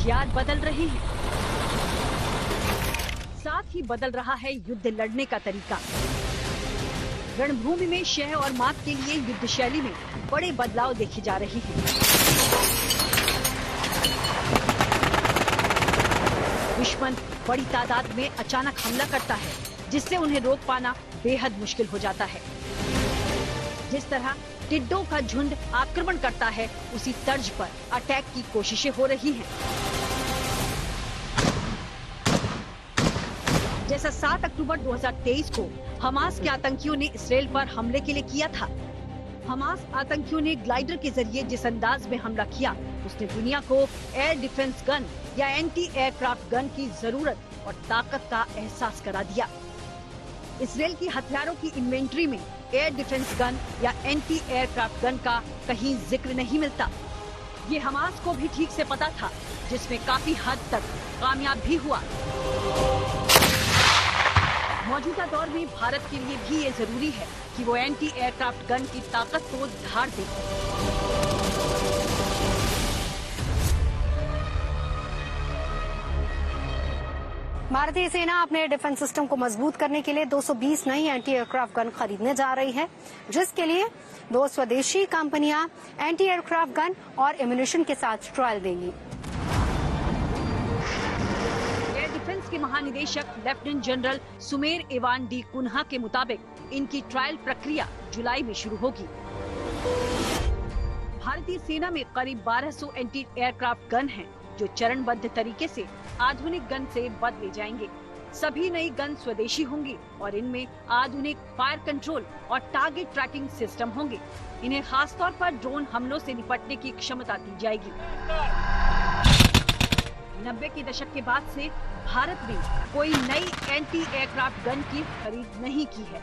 हथियार बदल रहे हैं, साथ ही बदल रहा है युद्ध लड़ने का तरीका। रणभूमि में शह और मात के लिए युद्ध शैली में बड़े बदलाव देखे जा रहे हैं। दुश्मन बड़ी तादाद में अचानक हमला करता है, जिससे उन्हें रोक पाना बेहद मुश्किल हो जाता है। जिस तरह टिड्डों का झुंड आक्रमण करता है, उसी तर्ज पर अटैक की कोशिशें हो रही हैं। जैसा 7 अक्टूबर 2023 को हमास के आतंकियों ने इसराइल पर हमले के लिए किया था। हमास आतंकियों ने ग्लाइडर के जरिए जिस अंदाज में हमला किया, उसने दुनिया को एयर डिफेंस गन या एंटी एयरक्राफ्ट गन की जरूरत और ताकत का एहसास करा दिया। इसराइल की हथियारों की इन्वेंट्री में एयर डिफेंस गन या एंटी एयरक्राफ्ट गन का कहीं जिक्र नहीं मिलता। ये हमास को भी ठीक से पता था, जिसमें काफी हद तक कामयाब भी हुआ। मौजूदा दौर में भारत के लिए भी ये जरूरी है कि वो एंटी एयरक्राफ्ट गन की ताकत को धार दे। भारतीय सेना अपने डिफेंस सिस्टम को मजबूत करने के लिए 220 नई एंटी एयरक्राफ्ट गन खरीदने जा रही है, जिसके लिए 2 स्वदेशी कंपनियां एंटी एयरक्राफ्ट गन और एम्यूनिशन के साथ ट्रायल देंगी। एयर डिफेंस के महानिदेशक lieutenant general Sumer Ivan D'Cunha के मुताबिक इनकी ट्रायल प्रक्रिया जुलाई में शुरू होगी। भारतीय सेना में करीब 1200 एंटी एयरक्राफ्ट गन हैं, जो चरणबद्ध तरीके से आधुनिक गन से बदले जाएंगे। सभी नई गन स्वदेशी होंगी और इनमें आधुनिक फायर कंट्रोल और टारगेट ट्रैकिंग सिस्टम होंगे। इन्हें खास तौर पर ड्रोन हमलों से निपटने की क्षमता दी जाएगी। 90 के दशक के बाद से भारत ने कोई नई एंटी एयरक्राफ्ट गन की खरीद नहीं की है।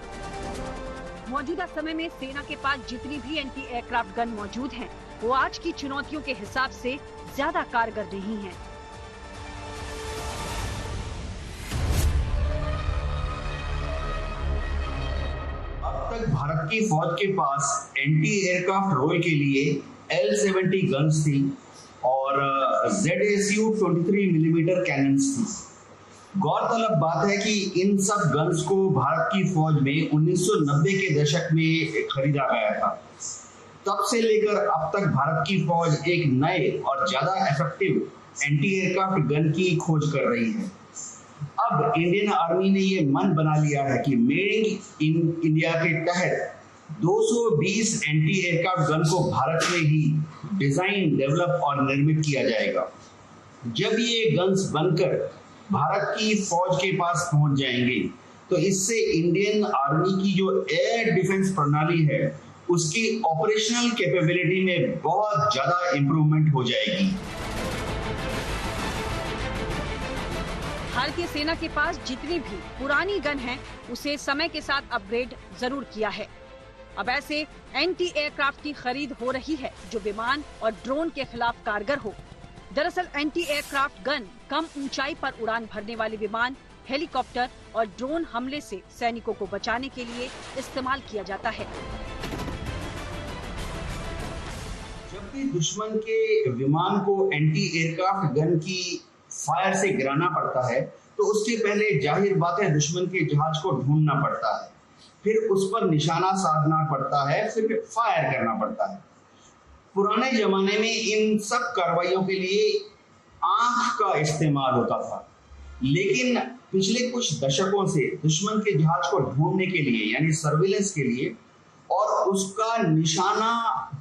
मौजूदा समय में सेना के पास जितनी भी एंटी एयरक्राफ्ट गन मौजूद हैं, वो आज की चुनौतियों के हिसाब से ज्यादा कारगर नहीं हैं। अब तक भारत की फौज के पास एंटी एयरक्राफ्ट रोल के लिए L-70 गन्स थी और ZSU 23 मिलीमीटर कैनन्स थी। गौरतलब बात है कि इन सब गन्स को भारत की फौज में 1990 के दशक में खरीदा गया था। तब से लेकर अब तक भारत की फौज एक नए और ज्यादा इफेक्टिव एंटी एयरक्राफ्ट गन की खोज कर रही है। अब इंडियन आर्मी ने ये मन बना लिया है कि मेड इन इंडिया के तहत 220 एंटी एयरक्राफ्ट गन को भारत में ही डिजाइन, डेवलप और निर्मित किया जाएगा। जब ये गन्स बनकर भारत की फौज के पास पहुंच जाएंगे, तो इससे इंडियन आर्मी की जो एयर डिफेंस प्रणाली है, उसकी ऑपरेशनल कैपेबिलिटी में बहुत ज्यादा इंप्रूवमेंट हो जाएगी। भारतीय सेना के पास जितनी भी पुरानी गन है, उसे समय के साथ अपग्रेड जरूर किया है। अब ऐसे एंटी एयरक्राफ्ट की खरीद हो रही है जो विमान और ड्रोन के खिलाफ कारगर हो। दरअसल एंटी एयरक्राफ्ट गन कम ऊंचाई पर उड़ान भरने वाले विमान, हेलीकॉप्टर और ड्रोन हमले से सैनिकों को बचाने के लिए इस्तेमाल किया जाता है। जब भी दुश्मन के विमान को एंटी एयरक्राफ्ट गन की फायर से गिराना पड़ता है, तो उसके पहले जाहिर बात है दुश्मन के जहाज को ढूंढना पड़ता है, फिर उस पर निशाना साधना पड़ता है, फिर फायर करना पड़ता है। पुराने जमाने में इन सब कार्रवाइयों के लिए आंख का इस्तेमाल होता था, लेकिन पिछले कुछ दशकों से दुश्मन के जहाज को ढूंढने के लिए यानी सर्विलेंस के लिए और उसका निशाना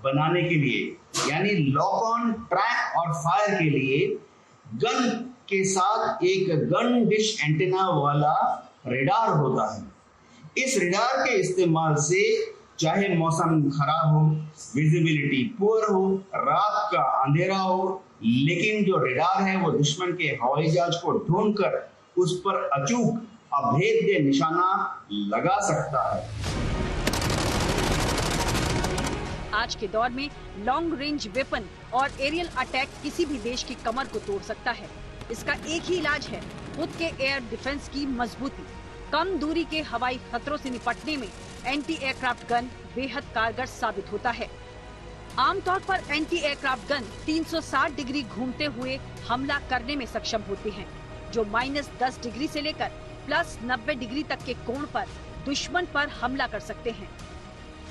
बनाने के लिए यानी लॉक ऑन, ट्रैक और फायर के लिए गन के साथ एक गन डिश एंटीना वाला रेडार होता है। इस रेडार के इस्तेमाल से चाहे मौसम खराब हो, विजिबिलिटी पुअर हो, रात का अंधेरा हो, लेकिन जो रेडार है वो दुश्मन के हवाई जहाज को ढूंढकर उस पर अचूक अभेद्य निशाना लगा सकता है। आज के दौर में लॉन्ग रेंज वेपन और एरियल अटैक किसी भी देश की कमर को तोड़ सकता है। इसका एक ही इलाज है, खुद के एयर डिफेंस की मजबूती। कम दूरी के हवाई खतरों से निपटने में एंटी एयरक्राफ्ट गन बेहद कारगर साबित होता है। आमतौर पर एंटी एयरक्राफ्ट गन 360 डिग्री घूमते हुए हमला करने में सक्षम होते हैं, जो -10 डिग्री से लेकर +90 डिग्री तक के कोण पर दुश्मन पर हमला कर सकते हैं।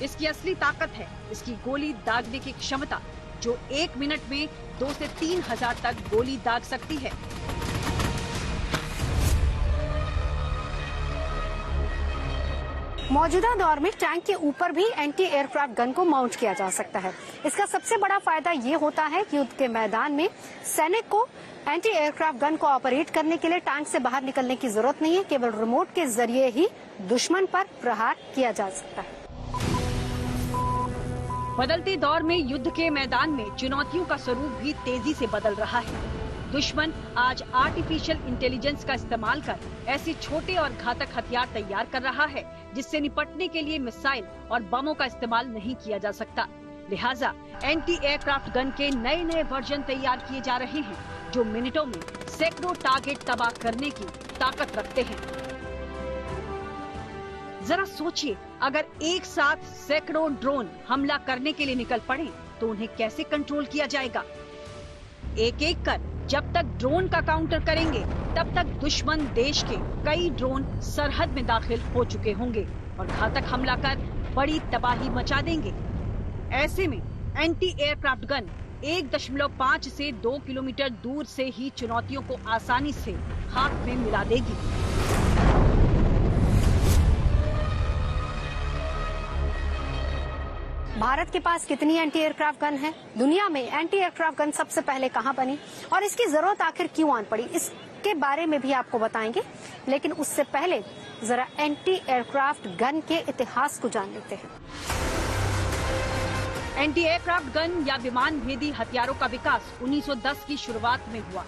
इसकी असली ताकत है इसकी गोली दागने की क्षमता, जो 1 मिनट में 2 से 3 हजार तक गोली दाग सकती है। मौजूदा दौर में टैंक के ऊपर भी एंटी एयरक्राफ्ट गन को माउंट किया जा सकता है। इसका सबसे बड़ा फायदा ये होता है कि युद्ध के मैदान में सैनिक को एंटी एयरक्राफ्ट गन को ऑपरेट करने के लिए टैंक से बाहर निकलने की जरूरत नहीं है। केवल रिमोट के जरिए ही दुश्मन पर प्रहार किया जा सकता है। बदलते दौर में युद्ध के मैदान में चुनौतियों का स्वरूप भी तेजी से बदल रहा है। दुश्मन आज आर्टिफिशियल इंटेलिजेंस का इस्तेमाल कर ऐसे छोटे और घातक हथियार तैयार कर रहा है जिससे निपटने के लिए मिसाइल और बमों का इस्तेमाल नहीं किया जा सकता। लिहाजा एंटी एयरक्राफ्ट गन के नए नए वर्जन तैयार किए जा रहे हैं, जो मिनटों में सैकड़ों टारगेट तबाह करने की ताकत रखते हैं। जरा सोचिए, अगर एक साथ सैकड़ों ड्रोन हमला करने के लिए निकल पड़े तो उन्हें कैसे कंट्रोल किया जाएगा। एक एक कर जब तक ड्रोन का काउंटर करेंगे तब तक दुश्मन देश के कई ड्रोन सरहद में दाखिल हो चुके होंगे और घातक हमला कर बड़ी तबाही मचा देंगे। ऐसे में एंटी एयरक्राफ्ट गन 1.5 से 2 किलोमीटर दूर से ही चुनौतियों को आसानी से हाथ में मिला देगी। भारत के पास कितनी एंटी एयरक्राफ्ट गन है? दुनिया में एंटी एयरक्राफ्ट गन सबसे पहले कहां बनी और इसकी जरूरत आखिर क्यों आन पड़ी, इसके बारे में भी आपको बताएंगे। लेकिन उससे पहले जरा एंटी एयरक्राफ्ट गन के इतिहास को जान लेते हैं। एंटी एयरक्राफ्ट गन या विमान भेदी हथियारों का विकास 1910 की शुरुआत में हुआ।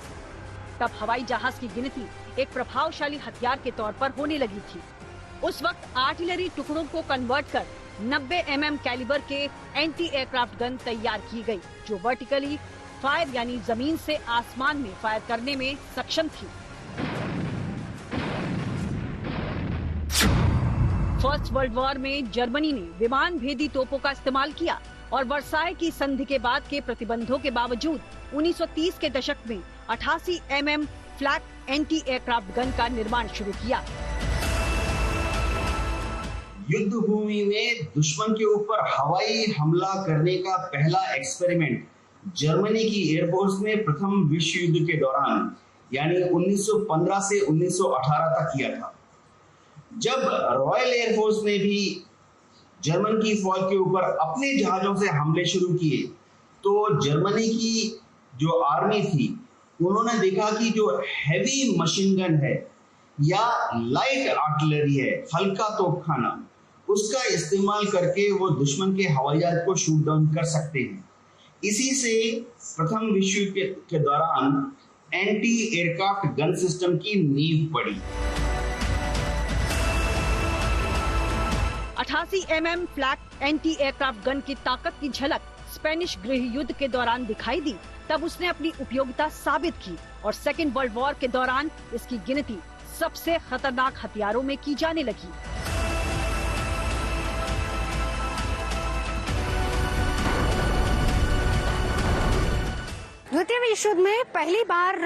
तब हवाई जहाज की गिनती एक प्रभावशाली हथियार के तौर पर होने लगी थी। उस वक्त आर्टिलरी टुकड़ों को कन्वर्ट कर 90 mm कैलिबर के एंटी एयरक्राफ्ट गन तैयार की गई, जो वर्टिकली फायर यानी जमीन से आसमान में फायर करने में सक्षम थी। फर्स्ट वर्ल्ड वॉर में जर्मनी ने विमान भेदी तोपों का इस्तेमाल किया और वर्साय की संधि के बाद के प्रतिबंधों के बावजूद 1930 के दशक में 88 mm फ्लैक एंटी एयरक्राफ्ट गन का निर्माण शुरू किया। युद्ध भूमि में दुश्मन के ऊपर हवाई हमला करने का पहला एक्सपेरिमेंट जर्मनी की एयरफोर्स ने प्रथम विश्व युद्ध के दौरान यानी 1915 से 1918 तक किया था। जब रॉयल एयरफोर्स ने भी जर्मन की फौज के ऊपर अपने जहाजों से हमले शुरू किए तो जर्मनी की जो आर्मी थी उन्होंने देखा कि जो हैवी मशीन गन है या लाइट आर्टिलरी है, हल्का तोपखाना, उसका इस्तेमाल करके वो दुश्मन के हवाई जहाज को शूट डाउन कर सकते हैं। इसी से प्रथम विश्व युद्ध के दौरान एंटी एयरक्राफ्ट गन सिस्टम की नींव पड़ी। 88 mm फ्लैक एंटी एयरक्राफ्ट गन की ताकत की झलक स्पेनिश गृह युद्ध के दौरान दिखाई दी। तब उसने अपनी उपयोगिता साबित की और सेकेंड वर्ल्ड वॉर के दौरान इसकी गिनती सबसे खतरनाक हथियारों में की जाने लगी। द्वितीय विश्व युद्ध में पहली बार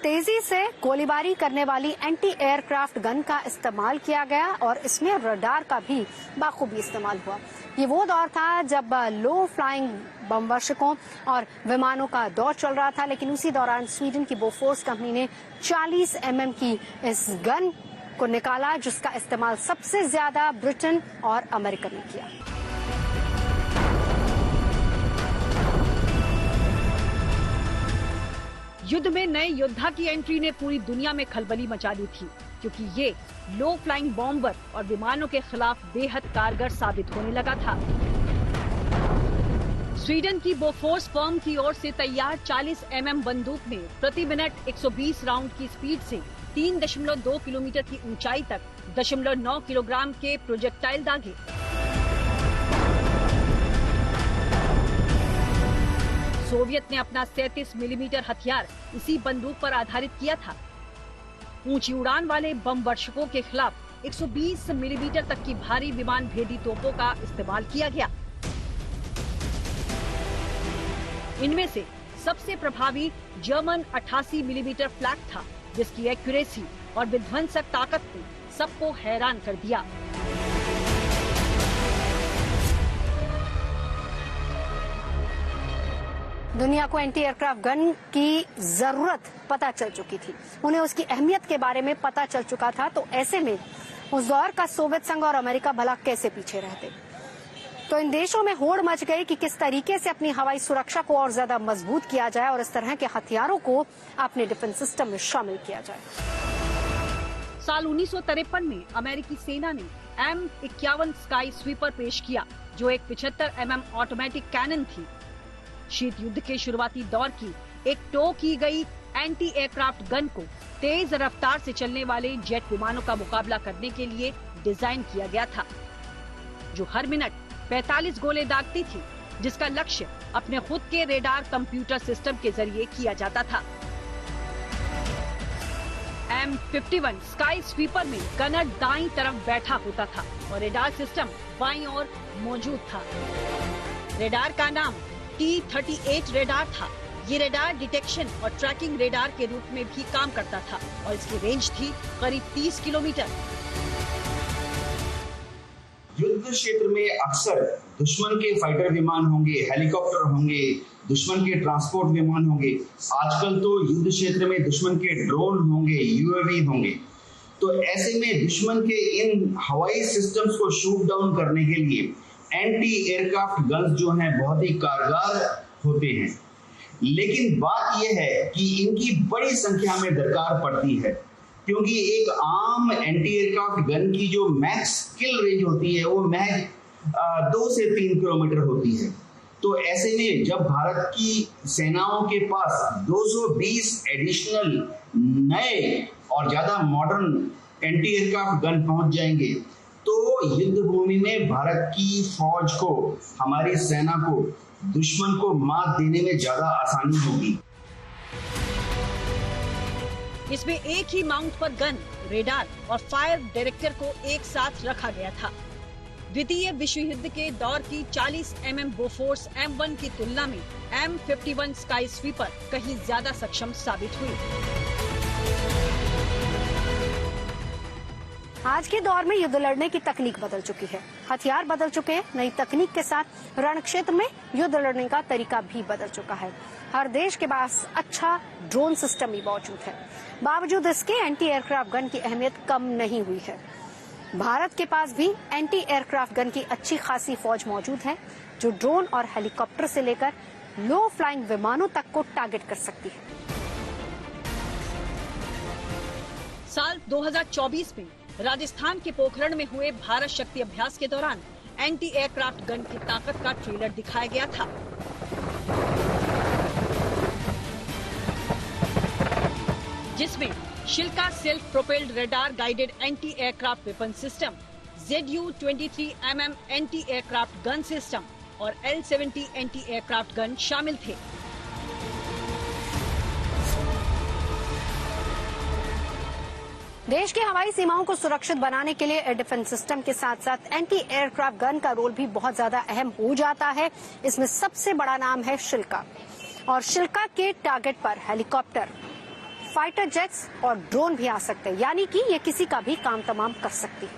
तेजी से गोलीबारी करने वाली एंटी एयरक्राफ्ट गन का इस्तेमाल किया गया और इसमें रडार का भी बाखूबी इस्तेमाल हुआ। ये वो दौर था जब लो फ्लाइंग बमवर्षकों और विमानों का दौर चल रहा था, लेकिन उसी दौरान स्वीडन की बोफोर्स कंपनी ने 40 mm की इस गन को निकाला, जिसका इस्तेमाल सबसे ज्यादा ब्रिटेन और अमेरिका ने किया। युद्ध में नए योद्धा की एंट्री ने पूरी दुनिया में खलबली मचा दी थी, क्योंकि ये लो फ्लाइंग बॉम्बर और विमानों के खिलाफ बेहद कारगर साबित होने लगा था। स्वीडन की बोफोर्स फर्म की ओर से तैयार 40 mm बंदूक ने प्रति मिनट 120 राउंड की स्पीड से 3.2 किलोमीटर की ऊंचाई तक 0.9 किलोग्राम के प्रोजेक्टाइल दागे। सोवियत ने अपना 37 मिलीमीटर हथियार इसी बंदूक पर आधारित किया था। ऊंची उड़ान वाले बम वर्षकों के खिलाफ 120 मिलीमीटर तक की भारी विमान भेदी तोपों का इस्तेमाल किया गया। इनमें से सबसे प्रभावी जर्मन 88 मिलीमीटर फ्लैग था, जिसकी एक्यूरेसी और विध्वंसक ताकत ने सबको हैरान कर दिया। दुनिया को एंटी एयरक्राफ्ट गन की जरूरत पता चल चुकी थी, उन्हें उसकी अहमियत के बारे में पता चल चुका था। तो ऐसे में उस दौर का सोवियत संघ और अमेरिका भला कैसे पीछे रहते। तो इन देशों में होड़ मच गई कि किस तरीके से अपनी हवाई सुरक्षा को और ज्यादा मजबूत किया जाए और इस तरह के हथियारों को अपने डिफेंस सिस्टम में शामिल किया जाए। साल 1953 में अमेरिकी सेना ने M51 स्काई स्वीपर पेश किया, जो एक 75 mm ऑटोमेटिक कैनन थी। शीत युद्ध के शुरुआती दौर की एक टो की गई एंटी एयरक्राफ्ट गन को तेज रफ्तार से चलने वाले जेट विमानों का मुकाबला करने के लिए डिजाइन किया गया था, जो हर मिनट 45 गोले दागती थी, जिसका लक्ष्य अपने खुद के रेडार कंप्यूटर सिस्टम के जरिए किया जाता था। M51 स्काई स्वीपर में गनर दाईं तरफ बैठा होता था और रेडार सिस्टम बाईं ओर मौजूद था। रेडार का नाम T-38 रेडार था। ये रेडार डिटेक्शन और ट्रैकिंग रेडार के रूप में भी काम करता था और इसकी रेंज थी करीब 30 किलोमीटर। युद्ध क्षेत्र में अक्सर दुश्मन के फाइटर विमान होंगे, हेलीकॉप्टर होंगे, दुश्मन के ट्रांसपोर्ट विमान होंगे। आजकल तो युद्ध क्षेत्र में दुश्मन के ड्रोन होंगे, यूएवी होंगे। तो ऐसे में दुश्मन के इन हवाई सिस्टम्स को शूट डाउन करने के लिए एंटी एयरक्राफ्ट गन्स जो हैं बहुत ही कारगर होते हैं। लेकिन बात यह है कि इनकी बड़ी संख्या में दरकार पड़ती है, क्योंकि एक आम एंटी एयरक्राफ्ट गन की जो मैक्स किल रेंज होती है वो महज 2 से 3 किलोमीटर होती है। तो ऐसे में जब भारत की सेनाओं के पास 220 एडिशनल नए और ज्यादा मॉडर्न एंटी एयरक्राफ्ट गन पहुंच जाएंगे, तो युद्ध भूमि में भारत की फौज को, हमारी सेना को दुश्मन को मात देने में ज्यादा आसानी होगी। इसमें एक ही माउंट पर गन, रेडार और फायर डायरेक्टर को एक साथ रखा गया था। द्वितीय विश्व युद्ध के दौर की 40 mm बोफोर्स M1 की तुलना में M51 स्काई स्वीपर कहीं ज्यादा सक्षम साबित हुई। आज के दौर में युद्ध लड़ने की तकनीक बदल चुकी है, हथियार बदल चुके हैं। नई तकनीक के साथ रण क्षेत्र में युद्ध लड़ने का तरीका भी बदल चुका है। हर देश के पास अच्छा ड्रोन सिस्टम भी मौजूद है। बावजूद इसके एंटी एयरक्राफ्ट गन की अहमियत कम नहीं हुई है। भारत के पास भी एंटी एयरक्राफ्ट गन की अच्छी खासी फौज मौजूद है, जो ड्रोन और हेलीकॉप्टर से लेकर लो फ्लाइंग विमानों तक को टारगेट कर सकती है। साल 2024 में राजस्थान के पोखरण में हुए भारत शक्ति अभ्यास के दौरान एंटी एयरक्राफ्ट गन की ताकत का ट्रेलर दिखाया गया था। जिसमें शिल्का self propelled radar guided anti aircraft weapon system, ZU-23 mm anti aircraft gun system और L-70 एंटी एयरक्राफ्ट गन शामिल थे। देश की हवाई सीमाओं को सुरक्षित बनाने के लिए एयर डिफेंस सिस्टम के साथ साथ एंटी एयरक्राफ्ट गन का रोल भी बहुत ज्यादा अहम हो जाता है। इसमें सबसे बड़ा नाम है शिल्का, और शिल्का के टारगेट पर हेलीकॉप्टर, फाइटर जेट्स और ड्रोन भी आ सकते हैं, यानी कि ये किसी का भी काम तमाम कर सकती है।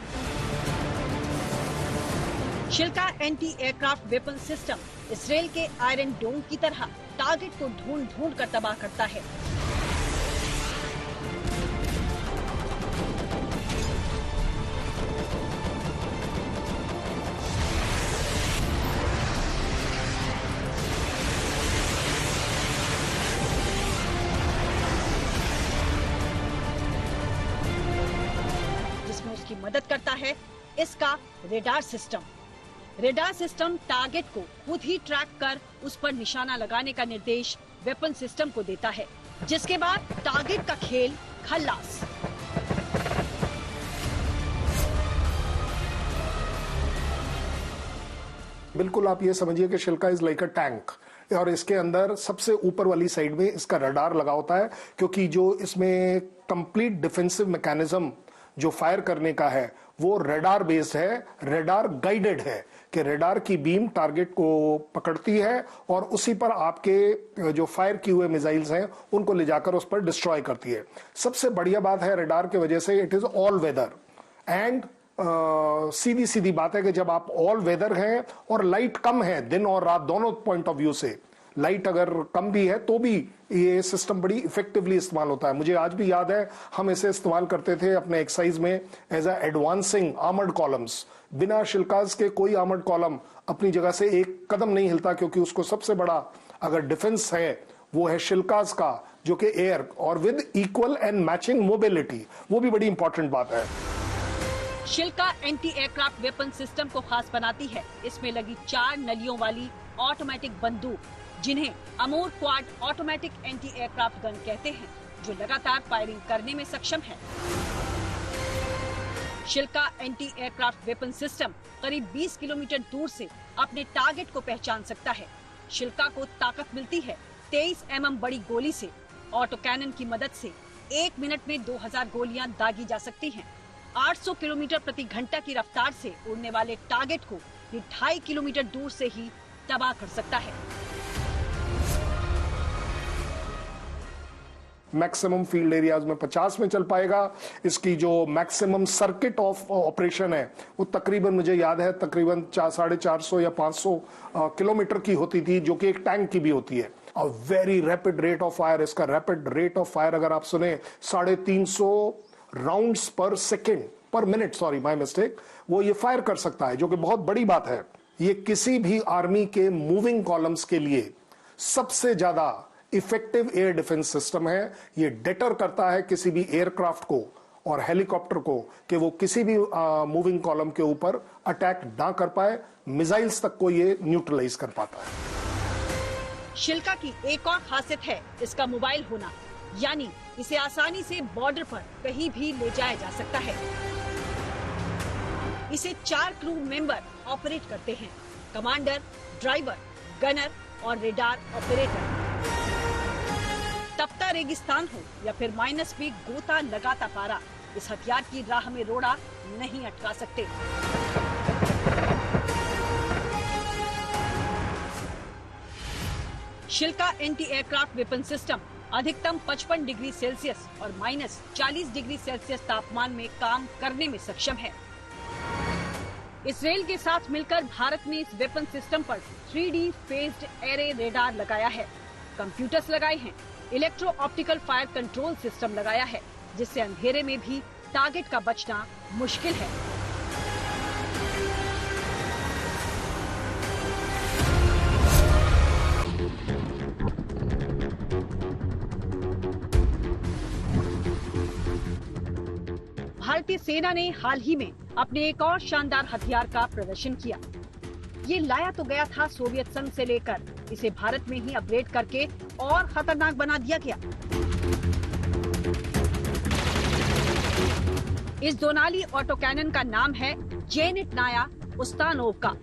Shilka anti aircraft weapon system Israel के आयरन डोम की तरह टारगेट को ढूंढ ढूंढ कर तबाह करता है। मदद करता है इसका radar system. Radar system target को खुद ही ट्रैक कर उस पर निशाना लगाने का निर्देश वेपन सिस्टम को देता है, जिसके बाद टारगेट का खेल खल्लास। बिल्कुल आप ये समझिए कि शिल्का इज लाइक अ टैंक, और इसके अंदर सबसे ऊपर वाली साइड में इसका रडार लगा होता है, क्योंकि जो इसमें कंप्लीट डिफेंसिव मैकेनिज्म जो फायर करने का है वो रेडार बेस्ड है, रेडार गाइडेड है कि रेडार की बीम टारगेट को पकड़ती है और उसी पर आपके जो फायर किए हुए मिसाइल्स हैं उनको ले जाकर उस पर डिस्ट्रॉय करती है। सबसे बढ़िया बात है रेडार की वजह से it is all weather and सीधी सीधी बात है कि जब आप ऑल वेदर हैं और लाइट कम है, दिन और रात दोनों पॉइंट ऑफ व्यू से, लाइट अगर कम भी है तो भी ये सिस्टम बड़ी इफेक्टिवली इस्तेमाल होता है। मुझे आज भी याद है हम इसे इस्तेमाल करते थे अपने एक्सरसाइज में as a advancing armoured columns. बिना शिल्काज के कोई आर्मर्ड कॉलम अपनी जगह से एक कदम नहीं हिलता, क्योंकि उसको सबसे बड़ा अगर डिफेंस है वो है शिल्काज का, जो कि एयर और with equal and matching mobility, वो भी बड़ी इंपॉर्टेंट बात है। Shilka anti aircraft weapon system को खास बनाती है इसमें लगी 4 नलियों वाली ऑटोमेटिक बंदूक, जिन्हें अमोर quad automatic anti aircraft gun कहते हैं, जो लगातार फायरिंग करने में सक्षम है। Shilka anti aircraft weapon system करीब 20 किलोमीटर दूर से अपने टारगेट को पहचान सकता है। शिल्का को ताकत मिलती है 23 mm बड़ी गोली से। ऑटो कैनन की मदद से 1 मिनट में 2000 गोलियां दागी जा सकती हैं। 800 किलोमीटर प्रति घंटा की रफ्तार से उड़ने वाले टारगेट को ये 2.5 किलोमीटर दूर से ही तबाह कर सकता है। मैक्सिमम फील्ड एरियाज में 50 में चल पाएगा। इसकी जो मैक्सिमम सर्किट ऑफ ऑपरेशन है वो तकरीबन, मुझे याद है, तकरीबन 450 या 500 किलोमीटर की होती थी, जो कि एक टैंक की भी होती है। और very rapid rate of fire, इसका रैपिड रेट ऑफ फायर अगर आप सुने 350 राउंड्स पर सेकेंड, पर मिनट, सॉरी माय मिस्टेक, वो ये फायर कर सकता है, जो कि बहुत बड़ी बात है। ये किसी भी आर्मी के मूविंग कॉलम्स के लिए सबसे ज्यादा इफेक्टिव एयर डिफेंस सिस्टम है। ये डेटर करता है किसी भी एयरक्राफ्ट को और हेलीकॉप्टर को कि वो किसी भी मूविंग कॉलम के ऊपर अटैक ना कर पाए, मिसाइल्स तक को ये न्यूट्रलाइज कर पाता है। शिल्का की एक और खासियत है इसका मोबाइल होना, यानी इसे आसानी से बॉर्डर पर कहीं भी ले जाया जा सकता है। इसे 4 क्रू मेंबर ऑपरेट करते हैं, कमांडर, ड्राइवर, गनर और रेडार ऑपरेटर। तपता रेगिस्तान हो या फिर माइनस में गोता लगाता पारा, इस हथियार की राह में रोड़ा नहीं अटका सकते। शिल्का एंटी एयरक्राफ्ट वेपन सिस्टम अधिकतम 55 डिग्री सेल्सियस और -40 डिग्री सेल्सियस तापमान में काम करने में सक्षम है। इसराइल के साथ मिलकर भारत ने इस वेपन सिस्टम पर 3D फेज्ड एरे रेडार लगाया है, कंप्यूटर्स लगाए हैं, electro optical fire control system लगाया है, जिससे अंधेरे में भी टारगेट का बचना मुश्किल है। भारतीय सेना ने हाल ही में अपने एक और शानदार हथियार का प्रदर्शन किया। ये लाया तो गया था सोवियत संघ से लेकर, इसे भारत में ही अपग्रेड करके और खतरनाक बना दिया गया। इस दोनाली ऑटो कैनन का नाम है जेनिटनाया उस्तानोवका,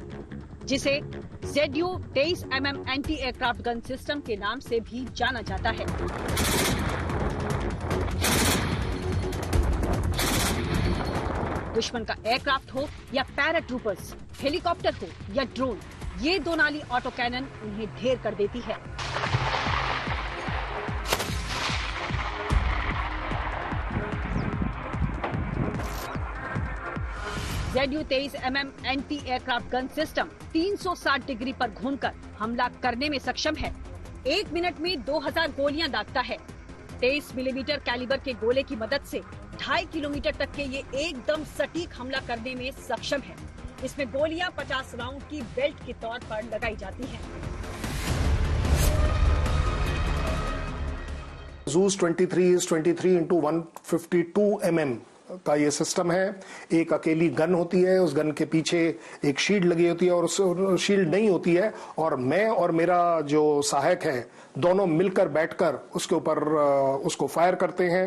जिसे ZU-23 mm anti aircraft gun system के नाम से भी जाना जाता है। दुश्मन का एयरक्राफ्ट हो या पैराट्रूपर्स, हेलीकॉप्टर हो या ड्रोन, ये दोनाली ऑटो कैनन उन्हें ढेर कर देती है। ZU-23 mm anti aircraft gun system 360 degree पर घूमकर हमला करने में सक्षम है। 1 मिनट में 2000 गोलियां दागता है। 23 मिलीमीटर कैलिबर के गोले की मदद से 2.5 किलोमीटर तक के ये एकदम सटीक हमला करने में सक्षम है। इसमें गोलियां 50 राउंड की बेल्ट के तौर पर लगाई जाती हैं। Zeus 23 is 23 into 152 mm का ये सिस्टम है। एक अकेली गन होती है, उस गन के पीछे एक शील्ड लगी होती है और उस शील्ड नहीं होती है, और मैं और मेरा जो सहायक है दोनों मिलकर बैठकर उसके ऊपर उसको फायर करते हैं।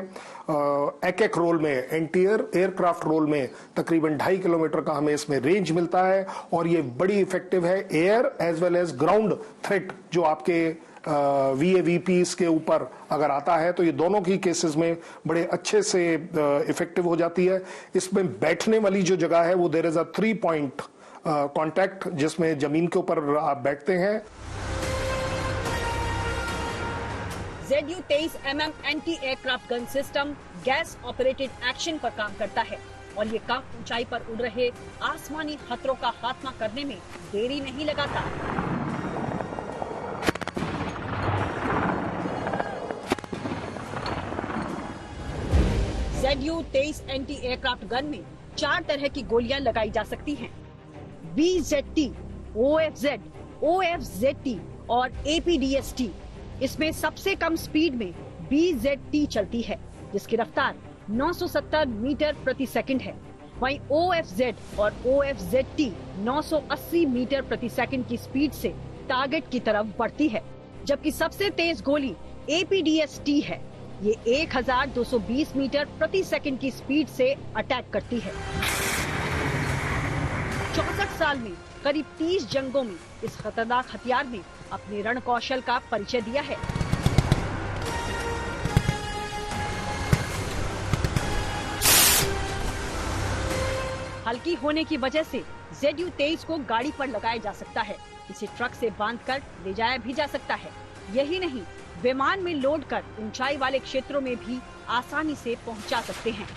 एक रोल में, एंटीयर एयरक्राफ्ट रोल में तकरीबन 2.5 किलोमीटर का हमें इसमें रेंज मिलता है और ये बड़ी इफेक्टिव है air as well as ground threat जो आपके VAVPs के ऊपर अगर आता है तो ये दोनों की केसेस में बड़े अच्छे से इफेक्टिव हो जाती है। इसमें बैठने वाली जो जगह है वो there is a 3 point contact जिसमें जमीन के ऊपर आप बैठते हैं। ZU-23 mm anti aircraft gun system gas operated action पर काम करता है और ये कम ऊंचाई पर उड़ रहे आसमानी खतरों का खात्मा करने में देरी नहीं लगाता। ZU-23 एंटी एयरक्राफ्ट गन में 4 तरह की गोलियां लगाई जा सकती हैं। BZT, OFZ, OFZT और APDST। इसमें सबसे कम स्पीड में BZT चलती है जिसकी रफ्तार 970 मीटर प्रति सेकंड है। वहीं OFZ और OFZT 980 मीटर प्रति सेकंड की स्पीड से टारगेट की तरफ बढ़ती है, जबकि सबसे तेज गोली APDST है। ये 1220 मीटर प्रति सेकंड की स्पीड से अटैक करती है। 64 साल में करीब 30 जंगों में इस खतरनाक हथियार ने अपने रण कौशल का परिचय दिया है। हल्की होने की वजह से ZU-23 को गाड़ी पर लगाया जा सकता है। इसे ट्रक से बांधकर ले जाया भी जा सकता है। यही नहीं, विमान में लोड कर ऊंचाई वाले क्षेत्रों में भी आसानी से पहुंचा सकते हैं।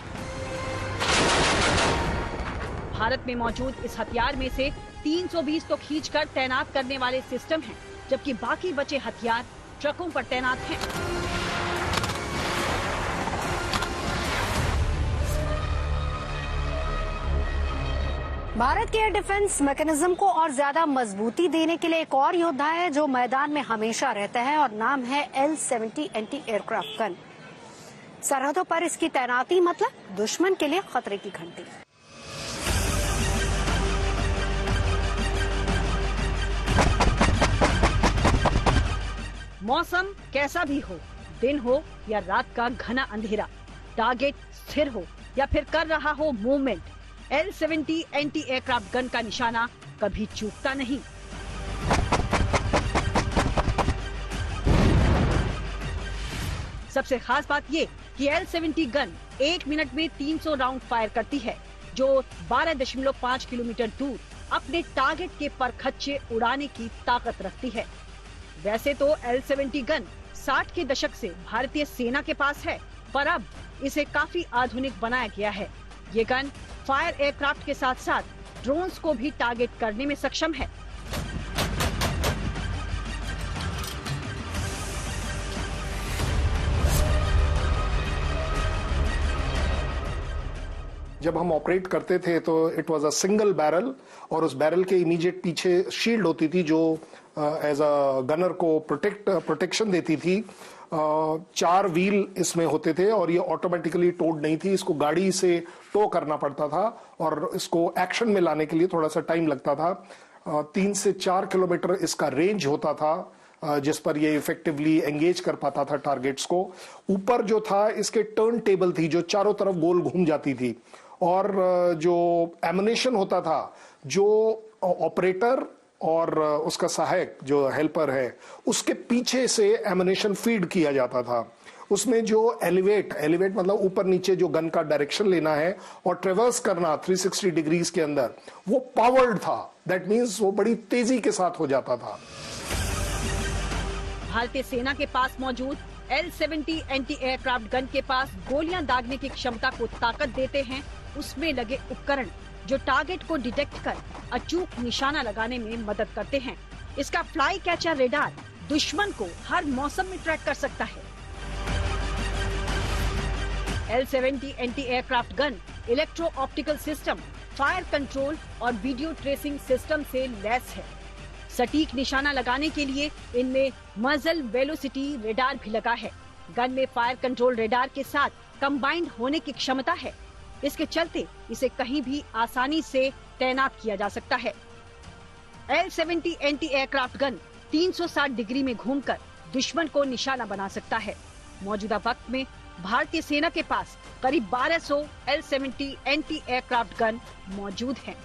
भारत में मौजूद इस हथियार में से 320 तो खींचकर तैनात करने वाले सिस्टम हैं, जबकि बाकी बचे हथियार ट्रकों पर तैनात हैं। भारत के एयर डिफेंस मैकेनिज्म को और ज्यादा मजबूती देने के लिए एक और योद्धा है जो मैदान में हमेशा रहता है और नाम है L-70 एंटी एयरक्राफ्ट गन। सरहदों पर इसकी तैनाती मतलब दुश्मन के लिए खतरे की घंटी। मौसम कैसा भी हो, दिन हो या रात का घना अंधेरा, टारगेट स्थिर हो या फिर कर रहा हो movement, L-70 anti aircraft gun का निशाना कभी चूकता नहीं। सबसे खास बात ये कि L-70 गन 1 मिनट में 300 राउंड फायर करती है, जो 12.5 किलोमीटर दूर अपने टारगेट के परखच्चे उड़ाने की ताकत रखती है। वैसे तो L-70 गन 60 के दशक से भारतीय सेना के पास है, पर अब इसे काफी आधुनिक बनाया गया है। ये गन फायर एयरक्राफ्ट के साथ साथ ड्रोन्स को भी टारगेट करने में सक्षम है। जब हम ऑपरेट करते थे तो it was a single barrel और उस बैरल के इमीडिएट पीछे शील्ड होती थी जो एज अ गनर को प्रोटेक्शन देती थी। 4 व्हील इसमें होते थे और ये ऑटोमेटिकली टोड नहीं थी, इसको गाड़ी से टो करना पड़ता था और इसको एक्शन में लाने के लिए थोड़ा सा टाइम लगता था। 3 से 4 किलोमीटर इसका रेंज होता था जिस पर ये इफेक्टिवली एंगेज कर पाता था टारगेट्स को। ऊपर जो था इसके टर्न टेबल थी जो चारों तरफ गोल घूम जाती थी और जो एमुनेशन होता था जो ऑपरेटर और उसका सहायक जो हेल्पर है उसके पीछे से एमुनेशन फीड किया जाता था। उसमें जो एलिवेट मतलब ऊपर नीचे जो गन का डायरेक्शन लेना है और ट्रेवर्स करना 360 डिग्रीज के अंदर, वो पावर्ड था। दैट मींस वो बड़ी तेजी के साथ हो जाता था। भारतीय सेना के पास मौजूद L-70 एंटी एयरक्राफ्ट गन के पास गोलियां दागने की क्षमता को ताकत देते हैं उसमें लगे उपकरण जो टारगेट को डिटेक्ट कर अचूक निशाना लगाने में मदद करते हैं। इसका फ्लाई कैचर रेडार दुश्मन को हर मौसम में ट्रैक कर सकता है। L-70 anti aircraft gun electro optical system, fire control और वीडियो ट्रेसिंग सिस्टम से लैस है। सटीक निशाना लगाने के लिए इनमें मजल वेलोसिटी रेडार भी लगा है। गन में फायर कंट्रोल रेडार के साथ कंबाइंड होने की क्षमता है। इसके चलते इसे कहीं भी आसानी से तैनात किया जा सकता है। L-70 anti aircraft gun 360 degree में घूमकर दुश्मन को निशाना बना सकता है। मौजूदा वक्त में भारतीय सेना के पास करीब 1200 L-70 एंटी एयरक्राफ्ट गन मौजूद हैं।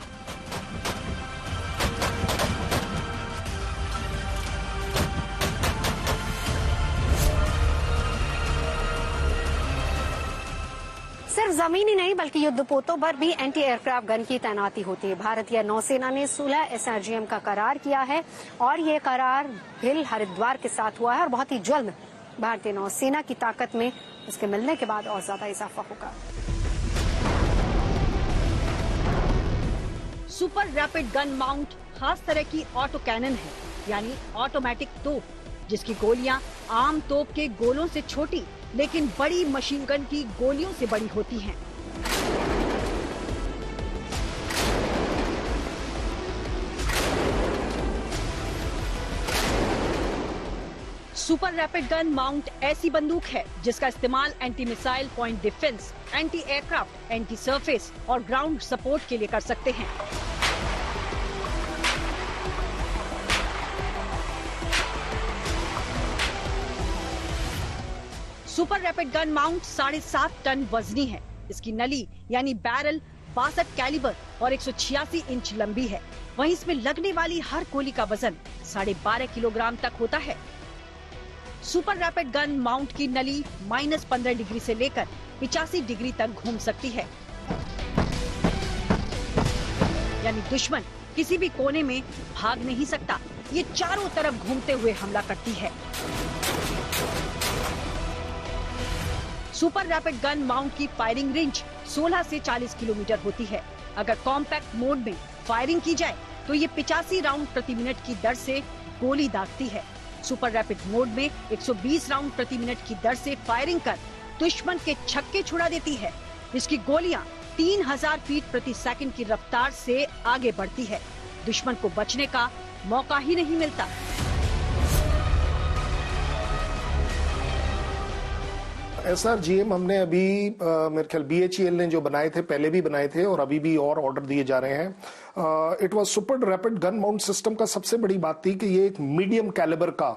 सिर्फ जमीनी नहीं बल्कि युद्धपोतों पर भी एंटी एयरक्राफ्ट गन की तैनाती होती है। भारतीय नौसेना ने 16 SRGM का करार किया है और ये करार भिल हरिद्वार के साथ हुआ है और बहुत ही जल्द भारतीय नौसेना की ताकत में इसके मिलने के बाद और ज्यादा इजाफा होगा। सुपर रैपिड गन माउंट खास तरह की ऑटो कैनन है, यानी ऑटोमेटिक तोप, जिसकी गोलियां आम तोप के गोलों से छोटी लेकिन बड़ी मशीन गन की गोलियों से बड़ी होती हैं। सुपर रैपिड गन माउंट ऐसी बंदूक है जिसका इस्तेमाल anti missile point defence, anti aircraft, anti surface और ग्राउंड सपोर्ट के लिए कर सकते हैं। Super rapid gun mount 7.5 ton वजनी है। इसकी नली यानी बैरल 62 कैलिबर और 186 इंच लंबी है। वहीं इसमें लगने वाली हर गोली का वजन 12.5 किलोग्राम तक होता है। सुपर रैपिड गन माउंट की नली -15 डिग्री से लेकर 85 डिग्री तक घूम सकती है, यानी दुश्मन किसी भी कोने में भाग नहीं सकता। ये चारों तरफ घूमते हुए हमला करती है। सुपर रैपिड गन माउंट की फायरिंग रेंज 16 से 40 किलोमीटर होती है। अगर कॉम्पैक्ट मोड में फायरिंग की जाए तो ये 85 राउंड प्रति मिनट की दर से गोली दागती है। सुपर रैपिड मोड में 120 राउंड प्रति मिनट की दर से फायरिंग कर दुश्मन के छक्के छुड़ा देती है। इसकी गोलियां 3000 फीट प्रति सेकंड की रफ्तार से आगे बढ़ती है। दुश्मन को बचने का मौका ही नहीं मिलता। SRGM हमने अभी मेरे ख्याल BHEL ने जो बनाए थे, पहले भी बनाए थे और अभी भी और ऑर्डर दिए जा रहे हैं। It was super rapid gun mount system का सबसे बड़ी बात थी कि ये एक मीडियम कैलिबर का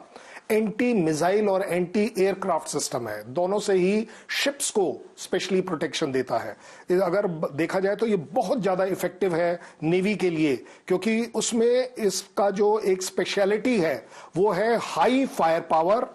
एंटी मिसाइल और एंटी एयरक्राफ्ट सिस्टम है। दोनों से ही शिप्स को स्पेशली प्रोटेक्शन देता है। अगर देखा जाए तो ये बहुत ज्यादा इफेक्टिव है नेवी के लिए, क्योंकि उसमें इसका जो एक स्पेशलिटी है वो है high fire power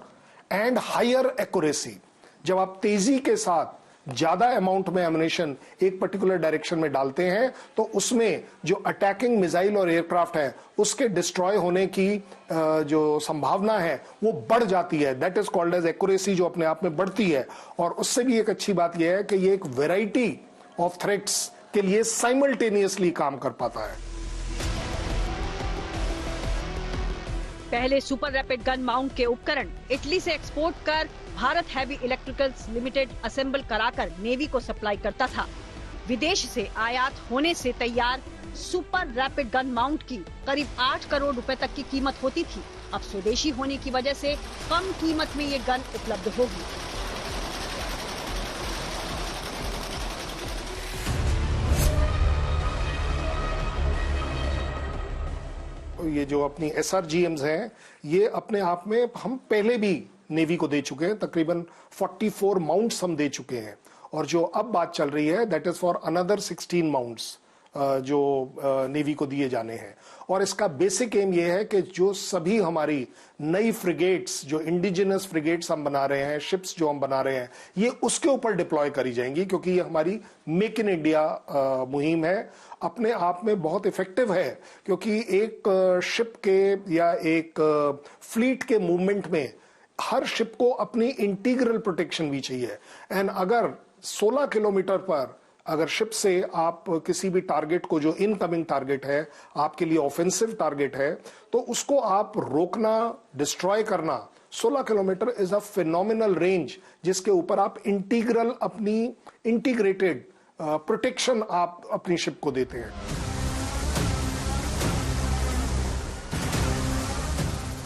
and higher accuracy. जब आप तेजी के साथ ज्यादा अमाउंट में एमुनेशन एक पर्टिकुलर डायरेक्शन में डालते हैं तो उसमें जो अटैकिंग मिसाइल और एयरक्राफ्ट है उसके डिस्ट्रॉय होने की जो संभावना है वो बढ़ जाती है। That is called as accuracy, जो अपने आप में बढ़ती है। और उससे भी एक अच्छी बात यह है कि ये एक वेराइटी ऑफ थ्रेट्स के लिए साइमल्टेनियसली काम कर पाता है। पहले सुपर रैपिड गन माउंट के उपकरण इटली से एक्सपोर्ट कर Bharat heavy electricals limited assemble कराकर नेवी को सप्लाई करता था। विदेश से आयात होने से तैयार सुपर रैपिड गन माउंट की करीब 8 करोड़ रुपए तक की कीमत होती थी। अब स्वदेशी होने की वजह से कम कीमत में ये गन उपलब्ध होगी। ये जो अपनी SRGMs हैं ये अपने आप में हम पहले भी नेवी को दे चुके हैं। तकरीबन 44 माउंट्स हम दे चुके हैं और जो अब बात चल रही है that is for another 16 mounts जो नेवी को दिए जाने हैं। और इसका बेसिक एम ये है कि जो सभी हमारी नई फ्रिगेट्स, जो इंडिजिनस फ्रिगेट्स हम बना रहे हैं, शिप्स जो हम बना रहे हैं, ये उसके ऊपर डिप्लॉय करी जाएंगी, क्योंकि ये हमारी मेक इन इंडिया मुहिम है। अपने आप में बहुत इफेक्टिव है, क्योंकि एक शिप के या एक फ्लीट के मूवमेंट में हर शिप को अपनी इंटीग्रल प्रोटेक्शन भी चाहिए। एंड अगर 16 किलोमीटर पर अगर शिप से आप किसी भी टारगेट को, जो इनकमिंग टारगेट है, आपके लिए ऑफेंसिव टारगेट है, तो उसको आप रोकना, डिस्ट्रॉय करना, 16 kilometre is a phenomenal range जिसके ऊपर आप इंटीग्रल अपनी इंटीग्रेटेड प्रोटेक्शन आप अपनी शिप को देते हैं।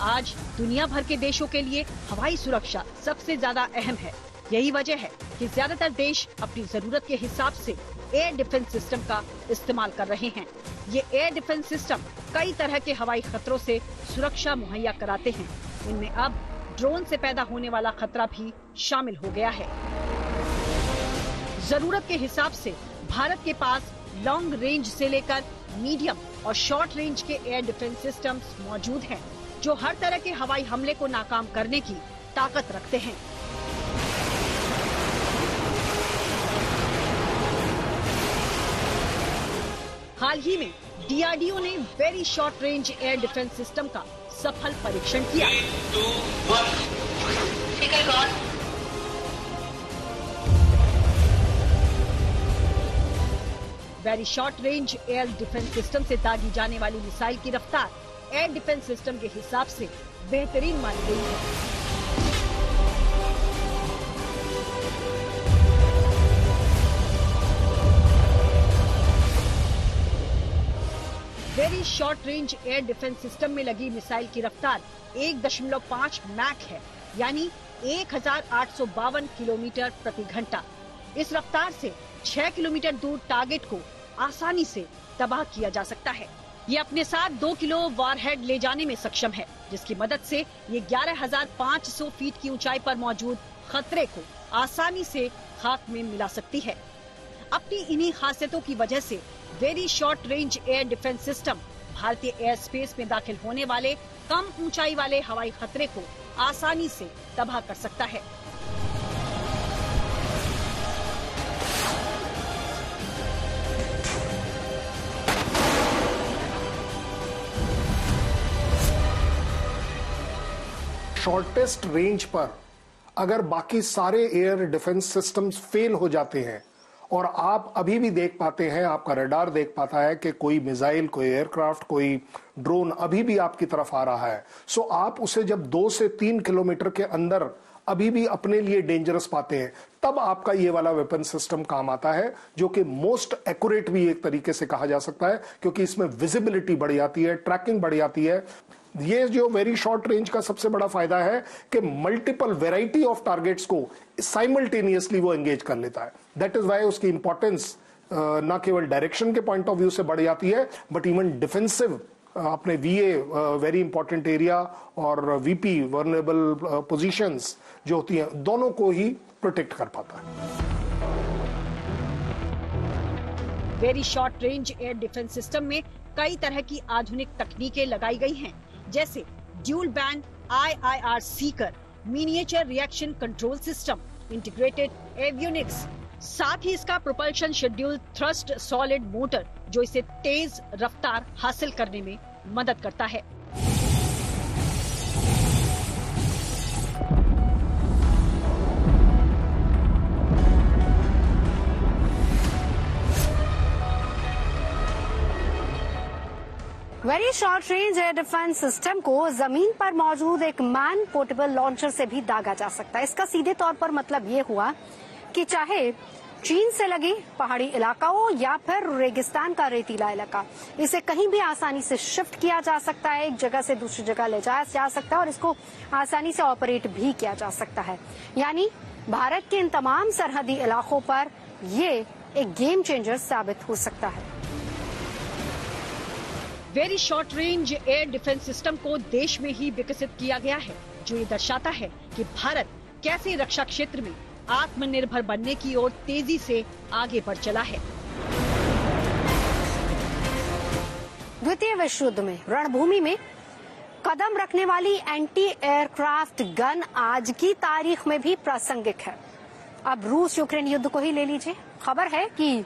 आज दुनिया भर के देशों के लिए हवाई सुरक्षा सबसे ज्यादा अहम है। यही वजह है कि ज्यादातर देश अपनी जरूरत के हिसाब से एयर डिफेंस सिस्टम का इस्तेमाल कर रहे हैं। ये एयर डिफेंस सिस्टम कई तरह के हवाई खतरों से सुरक्षा मुहैया कराते हैं। इनमें अब ड्रोन से पैदा होने वाला खतरा भी शामिल हो गया है। जरूरत के हिसाब से भारत के पास लॉन्ग रेंज से लेकर मीडियम और शॉर्ट रेंज के एयर डिफेंस सिस्टम्स मौजूद हैं, जो हर तरह के हवाई हमले को नाकाम करने की ताकत रखते हैं। हाल ही में DRDO ने very short range air defence system का सफल परीक्षण किया। 3, 2, 1 very short range air defence system से दागी जाने वाली मिसाइल की रफ्तार एयर डिफेंस सिस्टम के हिसाब से बेहतरीन मानी गई है। Very short range air defence system में लगी मिसाइल की रफ्तार 1.5 मैक है, यानी 1852 किलोमीटर प्रति घंटा। इस रफ्तार से 6 किलोमीटर दूर टारगेट को आसानी से तबाह किया जा सकता है। ये अपने साथ 2 किलो वॉरहेड ले जाने में सक्षम है, जिसकी मदद से ये 11,500 फीट की ऊंचाई पर मौजूद खतरे को आसानी से खाक में मिला सकती है। अपनी इन्हीं खासियतों की वजह से very short range air defence system भारतीय एयर स्पेस में दाखिल होने वाले कम ऊंचाई वाले हवाई खतरे को आसानी से तबाह कर सकता है। शॉर्टेस्ट रेंज पर अगर बाकी सारे एयर डिफेंस सिस्टम्स फेल हो जाते हैं और आप अभी भी देख पाते हैं, आपका रडार देख पाता है कि कोई मिसाइल, कोई एयरक्राफ्ट, कोई ड्रोन अभी भी आपकी तरफ आ रहा है, सो आप उसे जब 2 से 3 किलोमीटर के अंदर अभी भी अपने लिए डेंजरस पाते हैं, तब आपका ये वाला वेपन सिस्टम काम आता है, जो कि मोस्ट एक्यूरेट भी एक तरीके से कहा जा सकता है, क्योंकि इसमें विजिबिलिटी बढ़ जाती है, ट्रैकिंग बढ़ जाती है। ये जो वेरी शॉर्ट रेंज का सबसे बड़ा फायदा है कि मल्टीपल वेराइटी ऑफ टारगेट्स को साइमल्टेनियसली वो एंगेज कर लेता है। दैट इज वाई उसकी इंपॉर्टेंस ना केवल डायरेक्शन के पॉइंट ऑफ व्यू से बढ़ जाती है, बट इवन डिफेंसिव अपने VA वेरी इंपॉर्टेंट एरिया और VP वर्नेबल पोजीशंस जो होती हैं, दोनों को ही प्रोटेक्ट कर पाता है। Very short range air defence system में कई तरह की आधुनिक तकनीकें लगाई गई हैं, जैसे dual band IIR Sikar, miniature reaction control system, integrated avionics, साथ ही इसका propulsion schedule thrust solid motor जो इसे तेज रफ्तार हासिल करने में मदद करता है। Very short range air defence system को जमीन पर मौजूद एक मैन पोर्टेबल लॉन्चर से भी दागा जा सकता है। इसका सीधे तौर पर मतलब ये हुआ कि चाहे चीन से लगे पहाड़ी इलाका हो या फिर रेगिस्तान का रेतीला इलाका, इसे कहीं भी आसानी से शिफ्ट किया जा सकता है, एक जगह से दूसरी जगह ले जाया जा सकता है और इसको आसानी से ऑपरेट भी किया जा सकता है। यानी भारत के इन तमाम सरहदी इलाकों पर ये एक गेम चेंजर साबित हो सकता है। Very short range air defence system को देश में ही विकसित किया गया है, जो ये दर्शाता है कि भारत कैसे रक्षा क्षेत्र में आत्मनिर्भर बनने की ओर तेजी से आगे बढ़ चला है। द्वितीय विश्व युद्ध में रणभूमि में कदम रखने वाली एंटी एयरक्राफ्ट गन आज की तारीख में भी प्रासंगिक है। अब रूस यूक्रेन युद्ध को ही ले लीजिए। खबर है कि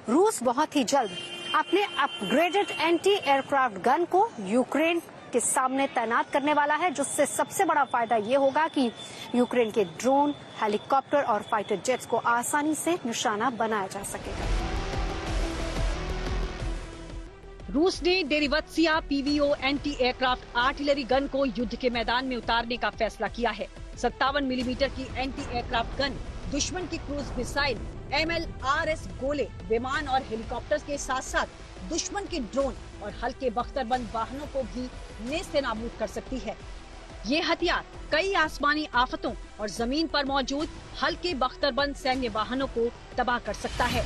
रूस बहुत ही जल्द अपने अपग्रेडेड एंटी एयरक्राफ्ट गन को यूक्रेन के सामने तैनात करने वाला है, जिससे सबसे बड़ा फायदा ये होगा कि यूक्रेन के ड्रोन, हेलीकॉप्टर और फाइटर जेट्स को आसानी से निशाना बनाया जा सकेगा। रूस ने डेरिवत्सिया PVO anti aircraft artillery gun को युद्ध के मैदान में उतारने का फैसला किया है। 57 मिलीमीटर की एंटी एयरक्राफ्ट गन दुश्मन की क्रूज मिसाइल MLRS गोले, विमान और हेलीकॉप्टर के साथ साथ दुश्मन के ड्रोन और हल्के बख्तरबंद वाहनों को भी नेस्तनाबूद कर सकती है। ये हथियार कई आसमानी आफतों और जमीन पर मौजूद हल्के बख्तरबंद सैन्य वाहनों को तबाह कर सकता है।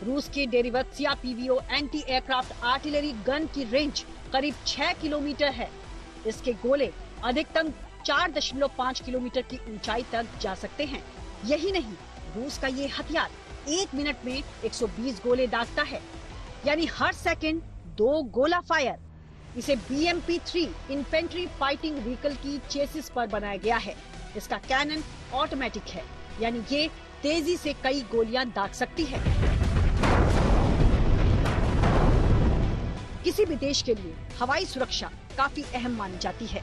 रूस की डेरिवत्सिया PVO anti aircraft artillery gun की रेंज करीब 6 किलोमीटर है। इसके गोले अधिकतम 4.5 किलोमीटर की ऊंचाई तक जा सकते हैं। यही नहीं, रूस का ये हथियार 1 मिनट में 120 गोले दागता है, यानी हर सेकंड 2 गोला फायर। इसे BMP-3 इन्फेंट्री फाइटिंग व्हीकल की चेसिस पर बनाया गया है। इसका कैनन ऑटोमेटिक है, यानी ये तेजी से कई गोलियां दाग सकती है। किसी भी देश के लिए हवाई सुरक्षा काफी अहम मानी जाती है।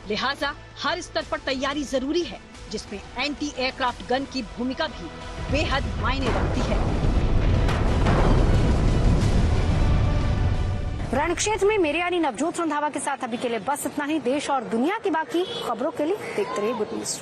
लिहाजा हर स्तर पर तैयारी जरूरी है, जिसमें एंटी एयरक्राफ्ट गन की भूमिका भी बेहद मायने रखती है। रण क्षेत्र में मेरे यानी नवजोत रंधावा के साथ अभी के लिए बस इतना ही। देश और दुनिया की बाकी खबरों के लिए देखते रहिए गुड न्यूज।